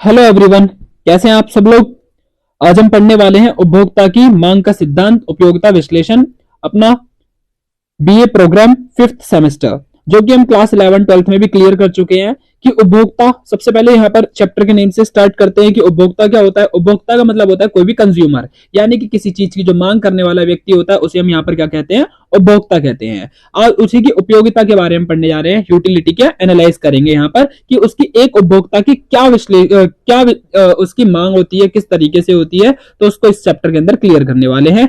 Hello everyone, कैसे हैं आप सब लोग। आज हम पढ़ने वाले हैं उपभोक्ता की मांग का सिद्धांत, उपयोगिता विश्लेषण, अपना बीए प्रोग्राम 5th सेमेस्टर, जो कि हम क्लास 11 12th में भी क्लियर कर चुके हैं। कि उपभोक्ता, सबसे पहले यहाँ पर चैप्टर के नेम से स्टार्ट करते हैं कि उपभोक्ता क्या होता है। उपभोक्ता का मतलब होता है कोई भी कंज्यूमर, यानी कि किसी चीज की जो मांग करने वाला व्यक्ति होता है उसे हम यहाँ पर क्या कहते हैं, उपभोक्ता कहते हैं। और उसी की उपयोगिता के बारे में पढ़ने जा रहे हैं, यूटिलिटी क्या एनालाइज करेंगे यहाँ पर कि उसकी एक उपभोक्ता की उसकी मांग होती है, किस तरीके से होती है, तो उसको इस चैप्टर के अंदर क्लियर करने वाले हैं।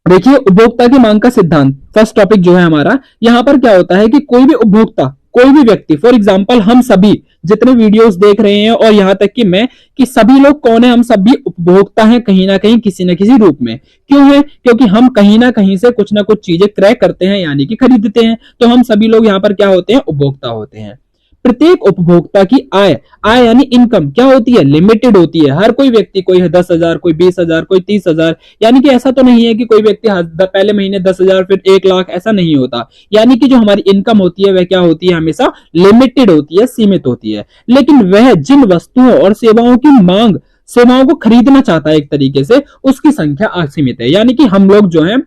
देखिए, उपभोक्ता की मांग का सिद्धांत, फर्स्ट टॉपिक जो है हमारा, यहां पर क्या होता है कि कोई भी उपभोक्ता, कोई भी व्यक्ति, फॉर एग्जांपल हम सभी जितने वीडियोस देख रहे हैं और यहां तक कि मैं, कि सभी लोग कौन है, हम सभी उपभोक्ता हैं कहीं ना कहीं, किसी ना किसी रूप में। क्यों है? क्योंकि हम कहीं ना कहीं से कुछ ना कुछ चीजें क्रय करते हैं, यानी कि खरीदते हैं। तो हम सभी लोग यहां पर क्या होते हैं, उपभोक्ता होते हैं। प्रत्येक उपभोक्ता की आय, आय यानी इनकम क्या होती है, लिमिटेड होती है। हर कोई व्यक्ति, कोई है 10,000, कोई 20,000, कोई 30,000, यानी कि ऐसा तो नहीं है कि कोई व्यक्ति पहले महीने 10,000 फिर 1 लाख, ऐसा नहीं होता। यानी कि जो हमारी इनकम होती है वह क्या होती है, हमेशा लिमिटेड होती है, सीमित होती है। लेकिन वह जिन वस्तुओं और सेवाओं की मांग, सेवाओं को खरीदना चाहता है एक तरीके से, उसकी संख्या असीमित है। यानी कि हम लोग जो है,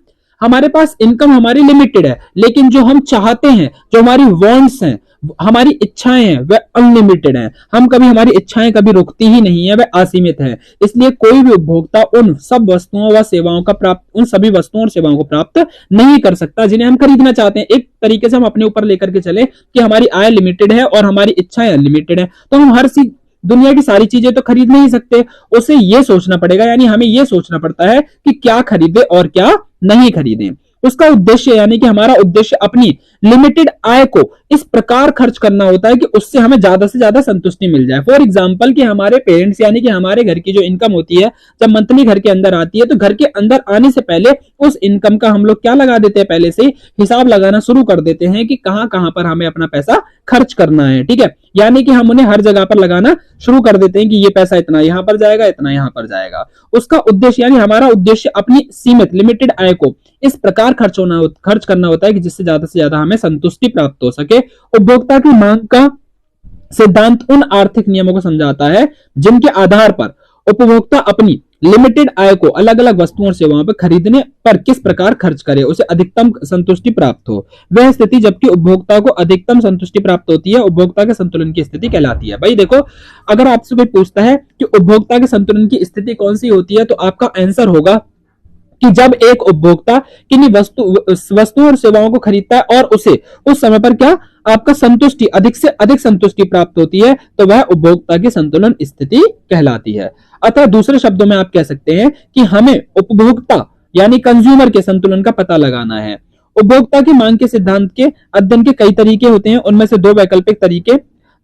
हमारे पास इनकम हमारी लिमिटेड है, लेकिन जो हम चाहते हैं, जो हमारी वांट्स हैं, हमारी इच्छाएं हैं, वह अनलिमिटेड हैं। हम कभी, हमारी इच्छाएं कभी रुकती ही नहीं है, वह असीमित है। इसलिए कोई भी उपभोक्ता उन सब वस्तुओं व सेवाओं का प्राप्त, उन सभी वस्तुओं और सेवाओं को प्राप्त नहीं कर सकता जिन्हें हम खरीदना चाहते हैं। एक तरीके से हम अपने ऊपर लेकर के चले कि हमारी आय लिमिटेड है और हमारी इच्छाएं अनलिमिटेड है, तो हम हर दुनिया की सारी चीजें तो खरीद नहीं सकते। उसे यह सोचना पड़ेगा, यानी हमें यह सोचना पड़ता है कि क्या खरीदे और क्या नहीं खरीदें। उसका उद्देश्य, यानी कि हमारा उद्देश्य अपनी लिमिटेड आय को इस प्रकार खर्च करना होता है कि उससे हमें ज्यादा से ज्यादा संतुष्टि मिल जाए। फॉर एग्जांपल कि हमारे पेरेंट्स, यानी कि हमारे घर की जो इनकम होती है, जब मंथली घर के अंदर आती है, तो घर के अंदर आने से पहले उस इनकम का हम लोग क्या लगा देते हैं, पहले से हिसाब लगाना शुरू कर देते हैं कि कहां कहां पर हमें अपना पैसा खर्च करना है। ठीक है, यानी कि हम उन्हें हर जगह पर लगाना शुरू कर देते हैं कि ये पैसा इतना यहां पर जाएगा, इतना यहां पर जाएगा। उसका उद्देश्य, यानी हमारा उद्देश्य अपनी सीमित लिमिटेड आय को इस प्रकार खर्च करना होता है कि जिससे ज्यादा से ज्यादा हमें संतुष्टि प्राप्त हो सके। उपभोक्ता की मांग का सिद्धांत उन आर्थिक नियमों को समझाता है जिनके आधार पर उपभोक्ता अपनी लिमिटेड आय को अलग अलग वस्तुओं और सेवाओं पर खरीदने पर किस प्रकार खर्च करे, उसे अधिकतम संतुष्टि प्राप्त हो। वह स्थिति जबकि उपभोक्ता को अधिकतम संतुष्टि प्राप्त होती है, उपभोक्ता के संतुलन की स्थिति कहलाती है। भाई देखो, अगर आपसे कोई पूछता है कि उपभोक्ता के संतुलन की स्थिति कौन सी होती है, तो आपका आंसर होगा कि जब एक उपभोक्ता किन्हीं वस्तुओं और सेवाओं को खरीदता है और उसे उस समय पर क्या, आपका संतुष्टि, अधिक से अधिक संतुष्टि प्राप्त होती है, तो वह उपभोक्ता की संतुलन स्थिति कहलाती है। अतः दूसरे शब्दों में आप कह सकते हैं कि हमें उपभोक्ता यानी कंज्यूमर के संतुलन का पता लगाना है। उपभोक्ता की मांग के सिद्धांत के अध्ययन के कई तरीके होते हैं, उनमें से 2 वैकल्पिक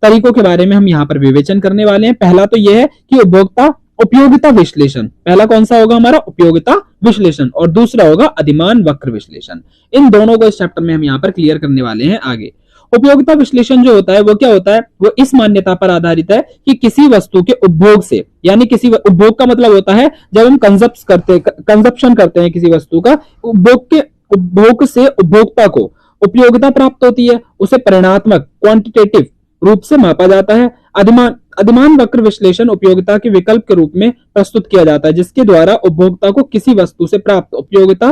तरीकों के बारे में हम यहाँ पर विवेचन करने वाले हैं। पहला तो यह है कि उपभोक्ता उपयोगिता विश्लेषण, पहला कौन सा होगा हमारा, उपयोगिता विश्लेषण, और दूसरा होगा अधिमान वक्र विश्लेषण। इन दोनों को इस चैप्टर में हम यहाँ पर क्लियर करने वाले हैं आगे। उपयोगिता विश्लेषण जो होता है वो क्या होता है, वो इस मान्यता पर आधारित है कि किसी वस्तु के उपभोग से, यानी किसी उपभोग का मतलब होता है जब हम कंजप्शन करते हैं किसी वस्तु का, उपभोग से उपभोक्ता को उपयोगिता प्राप्त होती है, उसे परिमाणात्मक क्वांटिटेटिव रूप से मापा जाता है। अधिमान वक्र विश्लेषण उपयोगिता के विकल्प के रूप में प्रस्तुत किया जाता है, जिसके द्वारा उपभोक्ता को किसी वस्तु से प्राप्त उपयोगिता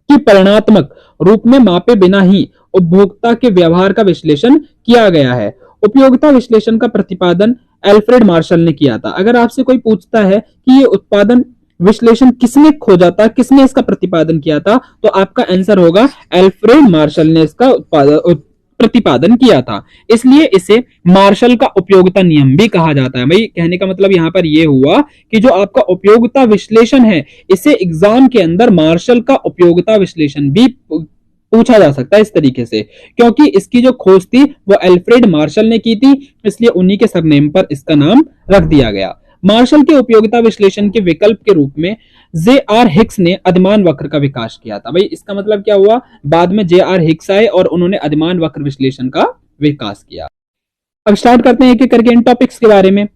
की परिमाणात्मक रूप में मापे बिना ही उपभोक्ता के व्यवहार का विश्लेषण किया गया है। उपयोगिता विश्लेषण का प्रतिपादन एल्फ्रेड मार्शल ने किया था। अगर आपसे कोई पूछता है कि ये उत्पादन विश्लेषण किसने खोजा था, किसने इसका प्रतिपादन किया था, तो आपका आंसर होगा एल्फ्रेड मार्शल ने इसका प्रतिपादन किया था। इसलिए इसे मार्शल का उपयोगिता नियम भी कहा जाता है। भाई कहने का मतलब यहां पर यह हुआ कि जो आपका उपयोगिता विश्लेषण है, इसे एग्जाम के अंदर मार्शल का उपयोगिता विश्लेषण भी पूछा जा सकता है इस तरीके से, क्योंकि इसकी जो खोज थी वो एल्फ्रेड मार्शल ने की थी, इसलिए उन्हीं के सरनेम पर इसका नाम रख दिया गया। मार्शल के उपयोगिता विश्लेषण के विकल्प के रूप में जे.आर. हिक्स ने अधिमान वक्र का विकास किया था। भाई इसका मतलब क्या हुआ, बाद में जे.आर. हिक्स आए और उन्होंने अधिमान वक्र विश्लेषण का विकास किया। अब स्टार्ट करते हैं एक एक करके इन टॉपिक्स के बारे में।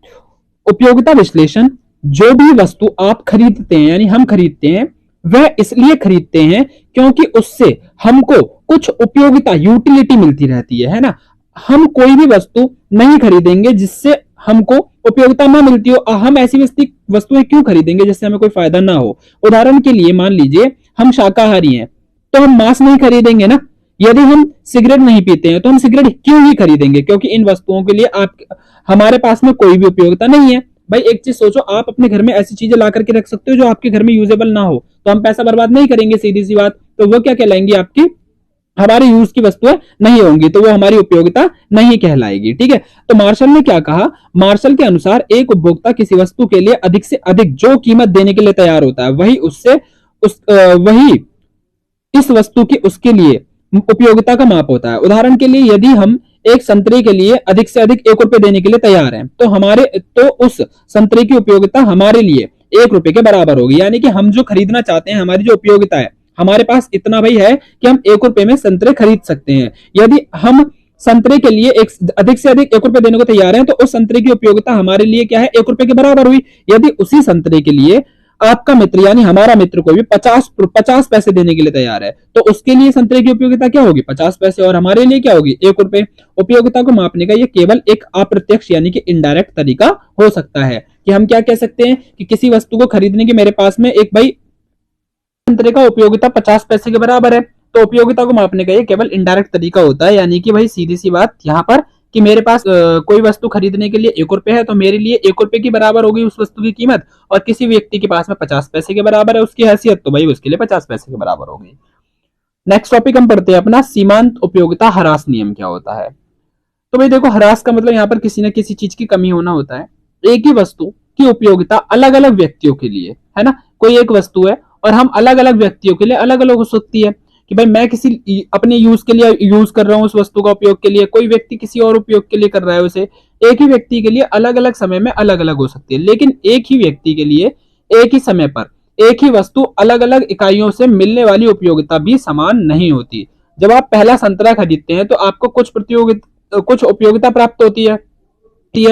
उपयोगिता विश्लेषण, जो भी वस्तु आप खरीदते हैं, यानी हम खरीदते हैं, वह इसलिए खरीदते हैं क्योंकि उससे हमको कुछ उपयोगिता, यूटिलिटी मिलती रहती है ना। हम कोई भी वस्तु नहीं खरीदेंगे जिससे हमको उपयोगिता ना मिलती हो, हम ऐसी वस्तुएं क्यों खरीदेंगे जिससे हमें कोई फायदा ना हो। उदाहरण के लिए मान लीजिए हम शाकाहारी हैं तो हम मांस नहीं खरीदेंगे ना। यदि हम सिगरेट नहीं पीते हैं तो हम सिगरेट क्यों ही खरीदेंगे, क्योंकि इन वस्तुओं के लिए आप हमारे पास में कोई भी उपयोगिता नहीं है। भाई एक चीज सोचो, आप अपने घर में ऐसी चीजें ला करके रख सकते हो जो आपके घर में यूजेबल ना हो, तो हम पैसा बर्बाद नहीं करेंगे, सीधी सी बात। तो वो क्या कहलाएंगी, आपकी हमारे यूज की वस्तुएं नहीं होंगी, तो वो हमारी उपयोगिता नहीं कहलाएगी। ठीक है, तो मार्शल ने क्या कहा, मार्शल के अनुसार एक उपभोक्ता किसी वस्तु के लिए अधिक से अधिक जो कीमत देने के लिए तैयार होता है वही इस वस्तु की उसके लिए उपयोगिता का माप होता है। उदाहरण के लिए यदि हम एक संतरे के लिए अधिक से अधिक ₹1 देने के लिए तैयार हैं तो उस संतरे की उपयोगिता हमारे लिए ₹1 के बराबर होगी। यानी कि हम जो खरीदना चाहते हैं, हमारी जो उपयोगिता है, हमारे पास इतना भाई है कि हम ₹1 में संतरे खरीद सकते हैं। यदि हम संतरे के लिए अधिक से अधिक ₹1 देने को तैयार हैं तो उस संतरे की उपयोगिता हमारे लिए क्या है, ₹1 के बराबर हुई। यदि उसी संतरे के लिए आपका मित्र यानी हमारा मित्र कोई भी 50 पैसे देने के लिए तैयार है तो उसके लिए संतरे की उपयोगिता क्या होगी, 50 पैसे, और हमारे लिए क्या होगी, ₹1। उपयोगिता को मापने का ये केवल एक अप्रत्यक्ष यानी कि इनडायरेक्ट तरीका हो सकता है कि हम क्या कह सकते हैं कि किसी वस्तु को खरीदने के मेरे पास में एक भाई संतरे का उपयोगिता 50 पैसे के बराबर है, तो उपयोगिता को मापने का ये केवल इनडायरेक्ट तरीका होता है। यानी कि भाई सीधी सी बात यहाँ पर कि मेरे पास कोई वस्तु खरीदने के लिए ₹1 है तो मेरे लिए ₹1 की बराबर होगी उस वस्तु की कीमत, और किसी व्यक्ति के पास में 50 पैसे के बराबर है उसकी हैसियत, तो भाई उसके लिए 50 पैसे के बराबर होगी। नेक्स्ट टॉपिक हम पढ़ते हैं अपना, सीमांत उपयोगिता ह्रास नियम क्या होता है। तो भाई देखो, ह्रास का मतलब यहाँ पर किसी न किसी चीज की कमी होना होता है। एक ही वस्तु की उपयोगिता अलग अलग व्यक्तियों के लिए है ना, कोई एक वस्तु है और हम अलग अलग व्यक्तियों के लिए अलग अलग हो सकती है कि भाई मैं किसी अपने यूज के लिए यूज कर रहा हूं उस वस्तु का उपयोग के लिए, कोई व्यक्ति किसी और उपयोग के लिए कर रहा है उसे। एक ही व्यक्ति के लिए अलग अलग समय में अलग अलग हो सकती है, लेकिन एक ही व्यक्ति के लिए एक ही समय पर एक ही वस्तु अलग अलग इकाइयों से मिलने वाली उपयोगिता भी समान नहीं होती। जब आप पहला संतरा खरीदते हैं तो आपको कुछ उपयोगिता प्राप्त होती है।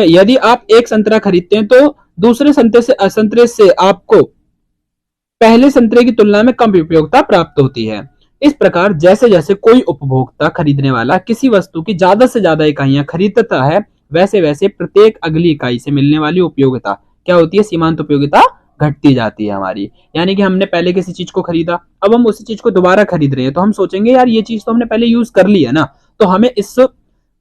यदि आप एक संतरा खरीदते हैं तो दूसरे संतरे से आपको पहले संतरे की तुलना में कम उपयोगिता प्राप्त होती है। इस प्रकार जैसे जैसे कोई उपभोक्ता खरीदने वाला किसी वस्तु की ज्यादा से ज्यादा इकाइयां खरीदता है, वैसे वैसे प्रत्येक अगली इकाई से मिलने वाली उपयोगिता क्या होती है, सीमांत उपयोगिता घटती जाती है हमारी। यानी कि हमने पहले किसी चीज को खरीदा, अब हम उसी चीज को दोबारा खरीद रहे हैं तो हम सोचेंगे यार ये चीज तो हमने पहले यूज कर ली है ना, तो हमें इस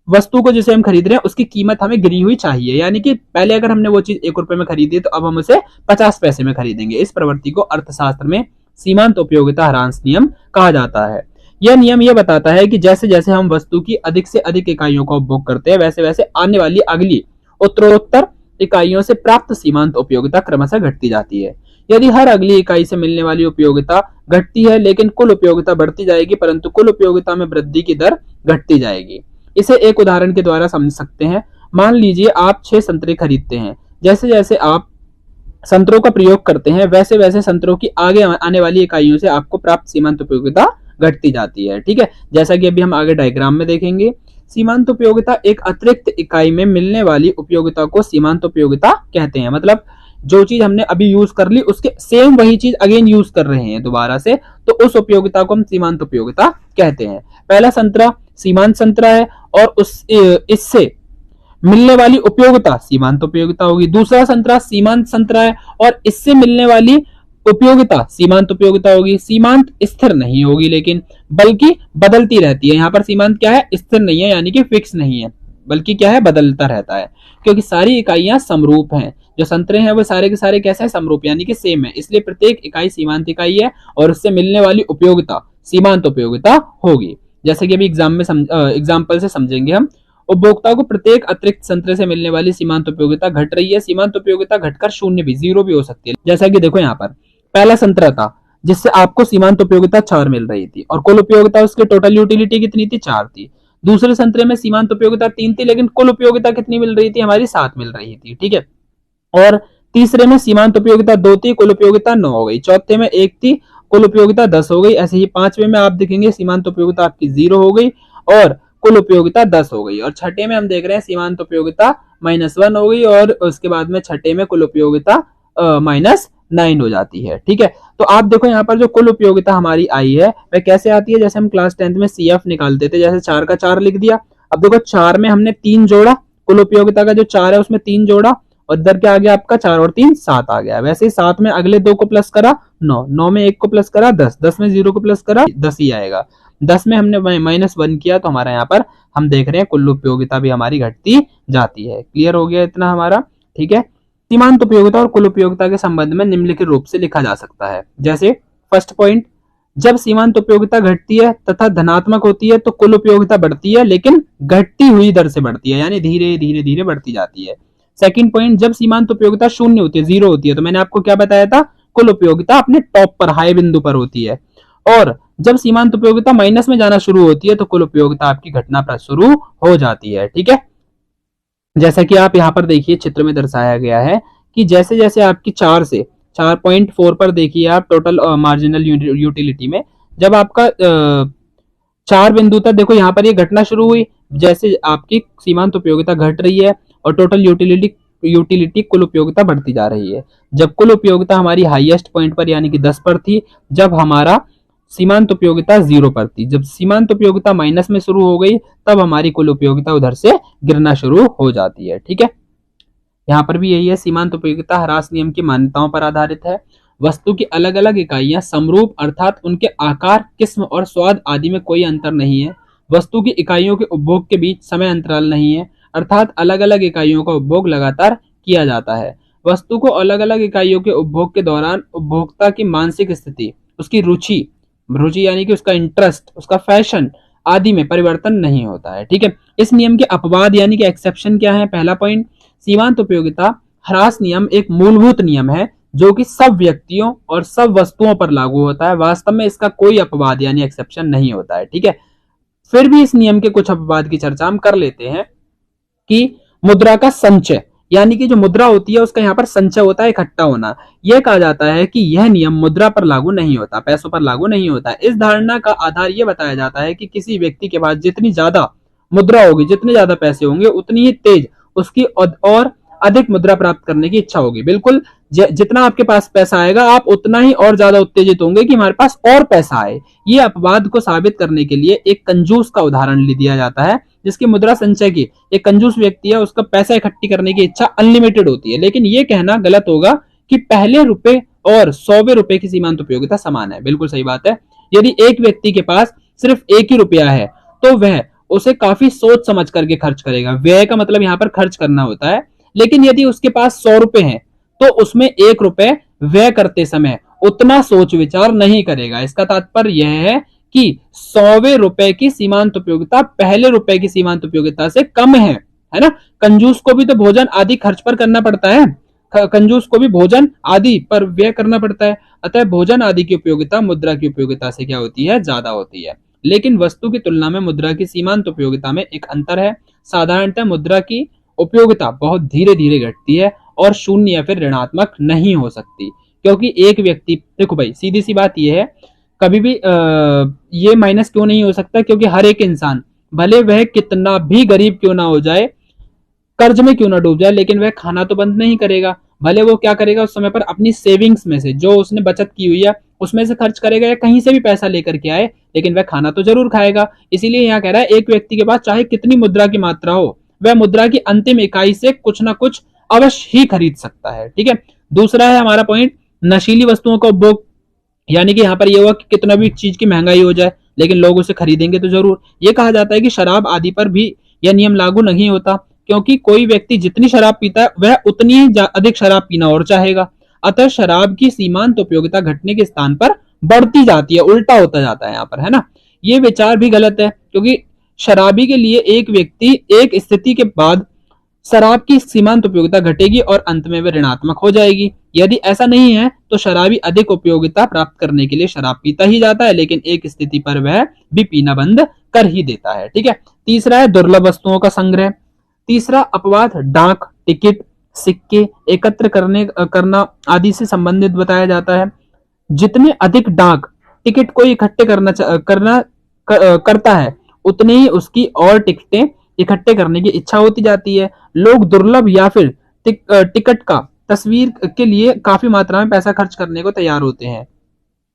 वस्तु को जिसे हम खरीद रहे हैं उसकी कीमत हमें गिरी हुई चाहिए। यानी कि पहले अगर हमने वो चीज ₹1 में खरीदी तो अब हम उसे 50 पैसे में खरीदेंगे। इस प्रवृत्ति को अर्थशास्त्र में सीमांत उपयोगिता ह्रास नियम कहा जाता है। यह नियम यह बताता है कि जैसे जैसे हम वस्तु की अधिक से अधिक इकाइयों का उपभोग करते हैं, वैसे वैसे आने वाली अगली उत्तरोत्तर इकाइयों से प्राप्त सीमांत उपयोगिता क्रमशः घटती जाती है। यदि हर अगली इकाई से मिलने वाली उपयोगिता घटती है लेकिन कुल उपयोगिता बढ़ती जाएगी, परंतु कुल उपयोगिता में वृद्धि की दर घटती जाएगी। इसे एक उदाहरण के द्वारा समझ सकते हैं। मान लीजिए आप 6 संतरे खरीदते हैं, जैसे जैसे आप संतरों का प्रयोग करते हैं वैसे वैसे संतरों की आगे आने वाली इकाइयों से आपको प्राप्त सीमांत उपयोगिता घटती जाती है। ठीक है, जैसा कि अभी हम आगे डायग्राम में देखेंगे। सीमांत उपयोगिता एक अतिरिक्त इकाई में मिलने वाली उपयोगिता को सीमांत उपयोगिता कहते हैं। मतलब जो चीज हमने अभी यूज कर ली उसके सेम वही चीज अगेन यूज कर रहे हैं दोबारा से, तो उस उपयोगिता को हम सीमांत उपयोगिता कहते हैं। पहला संतरा सीमांत संतरा है और इससे मिलने वाली उपयोगिता सीमांत उपयोगिता होगी। दूसरा संतरा सीमांत संतरा है और इससे मिलने वाली उपयोगिता सीमांत उपयोगिता होगी। सीमांत स्थिर नहीं होगी लेकिन बल्कि बदलती रहती है। यहाँ पर सीमांत क्या है, स्थिर नहीं है यानी कि फिक्स नहीं है, बल्कि क्या है, बदलता रहता है, क्योंकि सारी इकाइयां समरूप हैं। जो संतरे हैं वो सारे के सारे कैसे हैं, समरूप यानी कि सेम है, इसलिए प्रत्येक इकाई सीमांत इकाई है और उससे मिलने वाली उपयोगिता सीमांत उपयोगिता होगी। जैसे कि अभी एग्जाम्पल से समझेंगे हम। उपभोक्ता को प्रत्येक अतिरिक्त संतरे से मिलने वाली सीमांत उपयोगिता घट रही है। सीमांत उपयोगिता घटकर 0 भी हो सकती है। जैसा कि देखो यहाँ पर पहला संतरा था जिससे आपको सीमांत उपयोगिता 4 मिल रही थी और कुल उपयोगिता उसकी टोटल यूटिलिटी कितनी थी, 4 थी। दूसरे संतरे में सीमांत उपयोगिता 3 थी लेकिन कुल उपयोगिता कितनी मिल रही थी, हमारी 7 मिल रही थी। ठीक है, और तीसरे में सीमांत उपयोगिता 2 थी, कुल उपयोगिता 9 हो गई। चौथे में 1 थी, कुल उपयोगिता 10 हो गई। ऐसे ही पांचवे में आप देखेंगे सीमांत उपयोगिता आपकी 0 हो गई और कुल उपयोगिता 10 हो गई। और छठे में हम देख रहे हैं सीमांत उपयोगिता -1 हो गई और उसके बाद में छठे में कुल उपयोगिता -9 हो जाती है। ठीक है, तो आप देखो यहाँ पर जो कुल उपयोगिता हमारी आई है वह कैसे आती है, जैसे हम क्लास 10th में CF निकालते थे, जैसे 4 का 4 लिख दिया। अब देखो 4 में हमने 3 जोड़ा, कुल उपयोगिता का जो 4 है उसमें 3 जोड़ा और इधर क्या आ गया आपका 4 और 3 7 आ गया। वैसे ही 7 में अगले 2 को प्लस करा 9, 9 में 1 को प्लस करा 10, 10 में 0 को प्लस करा 10 ही आएगा। 10 में हमने -1 किया तो हमारा यहाँ पर हम देख रहे हैं कुल उपयोगिता भी हमारी घटती जाती है। क्लियर हो गया इतना हमारा, ठीक है। सीमांत उपयोगिता और कुल उपयोगिता के संबंध में निम्नलिखित रूप से लिखा जा सकता है। जैसे फर्स्ट पॉइंट, जब सीमांत उपयोगिता घटती है तथा धनात्मक होती है तो कुल उपयोगिता बढ़ती है, लेकिन घटती हुई दर से बढ़ती है, यानी धीरे धीरे धीरे बढ़ती जाती है। सेकंड पॉइंट, जब सीमांत उपयोगिता शून्य होती है, 0 होती है, तो मैंने आपको क्या बताया था, कुल उपयोगिता अपने टॉप पर, हाई बिंदु पर होती है। और जब सीमांत उपयोगिता माइनस में जाना शुरू होती है तो कुल उपयोगिता आपकी घटना शुरू हो जाती है। ठीक है, जैसा कि आप यहाँ पर देखिए चित्र में दर्शाया गया है कि जैसे जैसे आपकी 4 से 4.4 पर देखिए आप टोटल मार्जिनल यूटिलिटी में, जब आपका 4 बिंदु तक देखो यहाँ पर ये घटना शुरू हुई, जैसे आपकी सीमांत उपयोगिता घट रही है और टोटल यूटिलिटी कुल उपयोगिता बढ़ती जा रही है। जब कुल उपयोगिता हमारी हाईएस्ट पॉइंट पर यानी कि 10 पर थी, जब हमारा सीमांत उपयोगिता 0 पर थी। जब सीमांत उपयोगिता माइनस में शुरू हो गई तब हमारी कुल उपयोगिता उधर से गिरना शुरू हो जाती है। ठीक है, यहाँ पर भी यही है, सीमांत उपयोगिता ह्रास नियम की मान्यताओं पर आधारित है। वस्तु की अलग अलग इकाइयां समरूप अर्थात उनके आकार, किस्म और स्वाद आदि में कोई अंतर नहीं है। वस्तु की इकाइयों के उपभोग के बीच समय अंतराल नहीं है, अर्थात अलग अलग इकाइयों का उपभोग लगातार किया जाता है। वस्तु को अलग अलग इकाइयों के उपभोग के दौरान उपभोक्ता की मानसिक स्थिति, उसकी रुचि यानी कि उसका इंटरेस्ट, उसका फैशन आदि में परिवर्तन नहीं होता है। ठीक है, इस नियम के अपवाद यानी कि एक्सेप्शन क्या है? पहला पॉइंट, सीमांत उपयोगिता ह्रास नियम एक मूलभूत नियम है जो कि सब व्यक्तियों और सब वस्तुओं पर लागू होता है। वास्तव में इसका कोई अपवाद यानी एक्सेप्शन नहीं होता है। ठीक है, फिर भी इस नियम के कुछ अपवाद की चर्चा हम कर लेते हैं कि मुद्रा का संचय, यानी कि जो मुद्रा होती है उसका यहाँ पर संचय होता है, इकट्ठा होना। यह कहा जाता है कि यह नियम मुद्रा पर लागू नहीं होता, पैसों पर लागू नहीं होता। इस धारणा का आधार यह बताया जाता है कि किसी व्यक्ति के पास जितनी ज्यादा मुद्रा होगी, जितने ज्यादा पैसे होंगे, उतनी ही तेज उसकी और अधिक मुद्रा प्राप्त करने की इच्छा होगी। बिल्कुल, जितना आपके पास पैसा आएगा आप उतना ही और ज्यादा उत्तेजित होंगे कि हमारे पास और पैसा आए। ये अपवाद को साबित करने के लिए एक कंजूस का उदाहरण ले दिया जाता है, जिसकी मुद्रा संचय की, एक कंजूस व्यक्ति है, उसका पैसा इकट्ठी करने की इच्छा अनलिमिटेड होती है। लेकिन ये कहना गलत होगा कि पहले रुपए और 100वें रुपए की सीमांत उपयोगिता समान है। बिल्कुल सही बात है। यदि एक व्यक्ति के पास सिर्फ 1 ही रुपया है तो वह उसे काफी सोच समझ करके खर्च करेगा। व्यय का मतलब यहाँ पर खर्च करना होता है। लेकिन यदि उसके पास 100 रुपए हैं तो उसमें 1 रुपए व्यय करते समय उतना सोच विचार नहीं करेगा। इसका तात्पर्य यह है कि 100वें रुपए की सीमांत उपयोगिता पहले रुपए की सीमांत उपयोगिता से कम है ना। कंजूस को भी तो भोजन आदि खर्च पर करना पड़ता है, कंजूस को भी भोजन आदि पर व्यय करना पड़ता है। अतः भोजन आदि की उपयोगिता मुद्रा की उपयोगिता से क्या होती है? ज्यादा होती है। लेकिन वस्तु की तुलना में मुद्रा की सीमांत उपयोगिता में एक अंतर है। साधारणतः मुद्रा की उपयोगिता बहुत धीरे धीरे घटती है और शून्य या फिर ऋणात्मक नहीं हो सकती, क्योंकि एक व्यक्ति, देखो भाई सीधी सी बात यह है, कभी भी ये माइनस क्यों नहीं हो सकता? क्योंकि हर एक इंसान, भले वह कितना भी गरीब क्यों ना हो जाए, कर्ज में क्यों ना डूब जाए, लेकिन वह खाना तो बंद नहीं करेगा। भले वो क्या करेगा, उस समय पर अपनी सेविंग्स में से, जो उसने बचत की हुई है, उसमें से खर्च करेगा या कहीं से भी पैसा लेकर के आए, लेकिन वह खाना तो जरूर खाएगा। इसीलिए यहाँ कह रहा है एक व्यक्ति के पास चाहे कितनी मुद्रा की मात्रा हो, वह मुद्रा की अंतिम इकाई से कुछ ना कुछ अवश्य ही खरीद सकता है। ठीक है, दूसरा है हमारा पॉइंट, नशीली वस्तुओं का उपभोग, यानी कि यहाँ पर यह हुआ कि कितना भी चीज की महंगाई हो जाए लेकिन लोग उसे खरीदेंगे तो जरूर। ये कहा जाता है कि शराब आदि पर भी यह नियम लागू नहीं होता, क्योंकि कोई व्यक्ति जितनी शराब पीता है वह उतनी ही अधिक शराब पीना और चाहेगा। अतः शराब की सीमांत उपयोगिता घटने के स्थान पर बढ़ती जाती है, उल्टा होता जाता है यहाँ पर, है ना। ये विचार भी गलत है, क्योंकि शराबी के लिए एक व्यक्ति एक स्थिति के बाद शराब की सीमांत उपयोगिता घटेगी और अंत में वह ऋणात्मक हो जाएगी। यदि ऐसा नहीं है तो शराबी अधिक उपयोगिता प्राप्त करने के लिए शराब पीता ही जाता है, लेकिन एक स्थिति पर वह भी पीना बंद कर ही देता है। ठीक है, तीसरा है दुर्लभ वस्तुओं का संग्रह। तीसरा अपवाद डाक टिकट सिक्के एकत्र करना आदि से संबंधित बताया जाता है। जितने अधिक डाक टिकट कोई इकट्ठे करता है, उतने ही उसकी और टिकटें इकट्ठे करने की इच्छा होती जाती है। लोग दुर्लभ या फिर टिकट का तस्वीर के लिए काफी मात्रा में पैसा खर्च करने को तैयार होते हैं।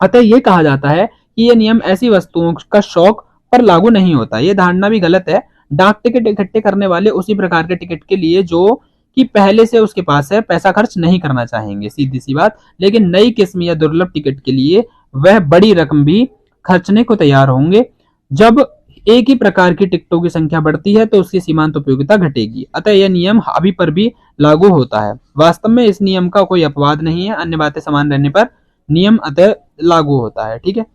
अतः यह कहा जाता है कि यह नियम ऐसी वस्तुओं का शौक पर लागू नहीं होता। यह धारणा भी गलत है। डाक टिकट इकट्ठे करने वाले उसी प्रकार के टिकट के लिए जो कि पहले से उसके पास है, पैसा खर्च नहीं करना चाहेंगे, सीधी सी बात। लेकिन नई किस्म या दुर्लभ टिकट के लिए वह बड़ी रकम भी खर्चने को तैयार होंगे। जब एक ही प्रकार की टिकटों की संख्या बढ़ती है तो उसकी सीमांत उपयोगिता घटेगी। अतः यह नियम अभी पर भी लागू होता है। वास्तव में इस नियम का कोई अपवाद नहीं है, अन्य बातें समान रहने पर नियम अतः लागू होता है। ठीक है,